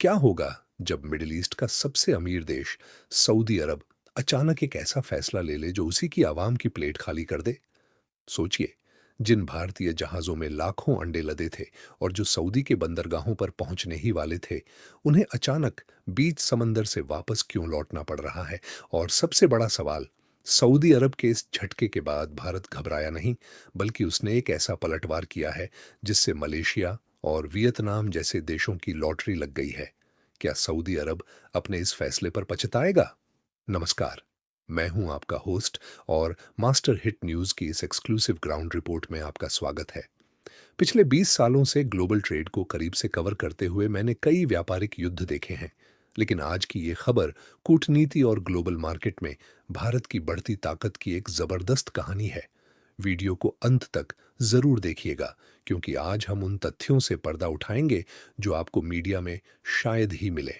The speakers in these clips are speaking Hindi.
क्या होगा जब मिडिल ईस्ट का सबसे अमीर देश सऊदी अरब अचानक एक ऐसा फैसला ले ले जो उसी की आवाम की प्लेट खाली कर दे? सोचिए, जिन भारतीय जहाजों में लाखों अंडे लदे थे और जो सऊदी के बंदरगाहों पर पहुंचने ही वाले थे, उन्हें अचानक बीच समंदर से वापस क्यों लौटना पड़ रहा है? और सबसे बड़ा सवाल, सऊदी अरब के इस झटके के बाद भारत घबराया नहीं, बल्कि उसने एक ऐसा पलटवार किया है जिससे मलेशिया और वियतनाम जैसे देशों की लॉटरी लग गई है। क्या सऊदी अरब अपने इस फैसले पर पछताएगा? नमस्कार, मैं हूं आपका होस्ट और मास्टर हिट न्यूज की इस एक्सक्लूसिव ग्राउंड रिपोर्ट में आपका स्वागत है। पिछले 20 सालों से ग्लोबल ट्रेड को करीब से कवर करते हुए मैंने कई व्यापारिक युद्ध देखे हैं, लेकिन आज की ये खबर कूटनीति और ग्लोबल मार्केट में भारत की बढ़ती ताकत की एक जबरदस्त कहानी है। वीडियो को अंत तक जरूर देखिएगा, क्योंकि आज हम उन तथ्यों से पर्दा उठाएंगे जो आपको मीडिया में शायद ही मिले।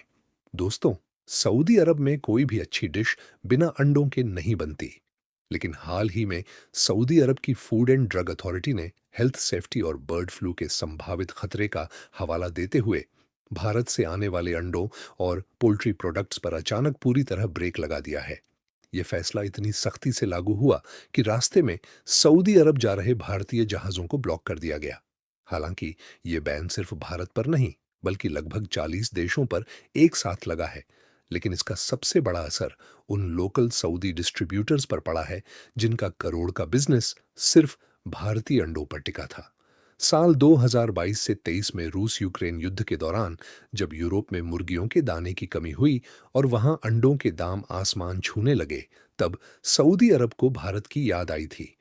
दोस्तों, सऊदी अरब में कोई भी अच्छी डिश बिना अंडों के नहीं बनती। लेकिन हाल ही में सऊदी अरब की फूड एंड ड्रग अथॉरिटी ने हेल्थ सेफ्टी और बर्ड फ्लू के संभावित खतरे का हवाला देते हुए भारत से आने वाले अंडों और पोल्ट्री प्रोडक्ट्स पर अचानक पूरी तरह ब्रेक लगा दिया है। यह फैसला इतनी सख्ती से लागू हुआ कि रास्ते में सऊदी अरब जा रहे भारतीय जहाजों को ब्लॉक कर दिया गया। हालांकि यह बैन सिर्फ भारत पर नहीं, बल्कि लगभग 40 देशों पर एक साथ लगा है। लेकिन इसका सबसे बड़ा असर उन लोकल सऊदी डिस्ट्रीब्यूटर्स पर पड़ा है जिनका करोड़ का बिजनेस सिर्फ भारतीय अंडों पर टिका था। साल 2022 से 23 में रूस यूक्रेन युद्ध के दौरान जब यूरोप में मुर्गियों के दाने की कमी हुई और वहां अंडों के दाम आसमान छूने लगे, तब सऊदी अरब को भारत की याद आई थी।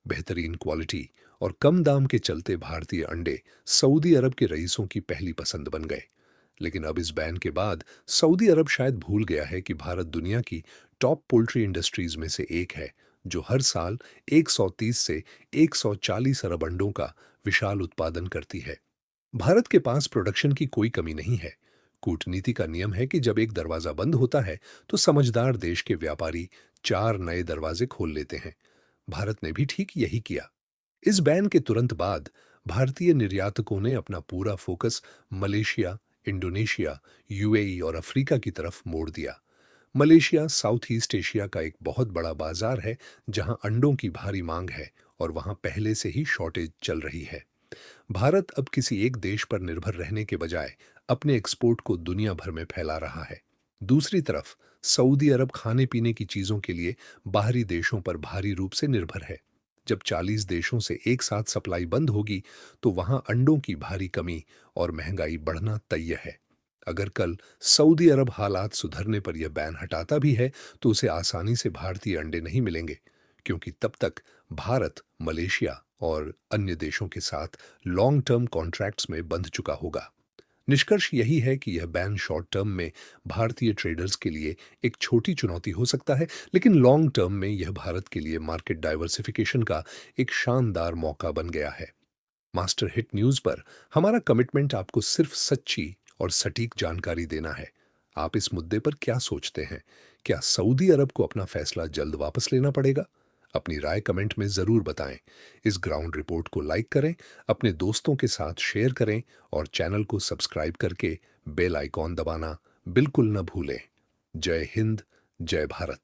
बेहतरीन क्वालिटी और कम दाम के चलते भारतीय अंडे सऊदी अरब के रईसों की पहली पसंद बन गए। लेकिन अब इस बैन के बाद सऊदी अरब शायद भूल गया है कि भारत दुनिया की टॉप पोल्ट्री इंडस्ट्रीज में से एक है, जो हर साल 130 से 140 अरब अंडों का विशाल उत्पादन करती है। भारत के पास प्रोडक्शन की कोई कमी नहीं है। कूटनीति का नियम है कि जब एक दरवाजा बंद होता है तो समझदार देश के व्यापारी 4 नए दरवाजे खोल लेते हैं। भारत ने भी ठीक यही किया। इस बैन के तुरंत बाद भारतीय निर्यातकों ने अपना पूरा फोकस मलेशिया, इंडोनेशिया, यूएई और अफ्रीका की तरफ मोड़ दिया। मलेशिया साउथ ईस्ट एशिया का एक बहुत बड़ा बाजार है, जहां अंडों की भारी मांग है और वहां पहले से ही शॉर्टेज चल रही है। भारत अब किसी एक देश पर निर्भर रहने के बजाय अपने एक्सपोर्ट को दुनिया भर में फैला रहा है। दूसरी तरफ सऊदी अरब खाने पीने की चीजों के लिए बाहरी देशों पर भारी रूप से निर्भर है। जब 40 देशों से एक साथ सप्लाई बंद होगी, तो वहां अंडों की भारी कमी और महंगाई बढ़ना तय है। अगर कल सऊदी अरब हालात सुधरने पर यह बैन हटाता भी है, तो उसे आसानी से भारतीय अंडे नहीं मिलेंगे, क्योंकि तब तक भारत मलेशिया और अन्य देशों के साथ लॉन्ग टर्म कॉन्ट्रैक्ट्स में बंध चुका होगा। निष्कर्ष यही है कि यह बैन शॉर्ट टर्म में भारतीय ट्रेडर्स के लिए एक छोटी चुनौती हो सकता है, लेकिन लॉन्ग टर्म में यह भारत के लिए मार्केट डाइवर्सिफिकेशन का एक शानदार मौका बन गया है। मास्टर हिट न्यूज पर हमारा कमिटमेंट आपको सिर्फ सच्ची और सटीक जानकारी देना है। आप इस मुद्दे पर क्या सोचते हैं? क्या सऊदी अरब को अपना फैसला जल्द वापस लेना पड़ेगा? अपनी राय कमेंट में जरूर बताएं। इस ग्राउंड रिपोर्ट को लाइक करें, अपने दोस्तों के साथ शेयर करें और चैनल को सब्सक्राइब करके बेल आइकॉन दबाना बिल्कुल न भूलें। जय हिंद, जय भारत।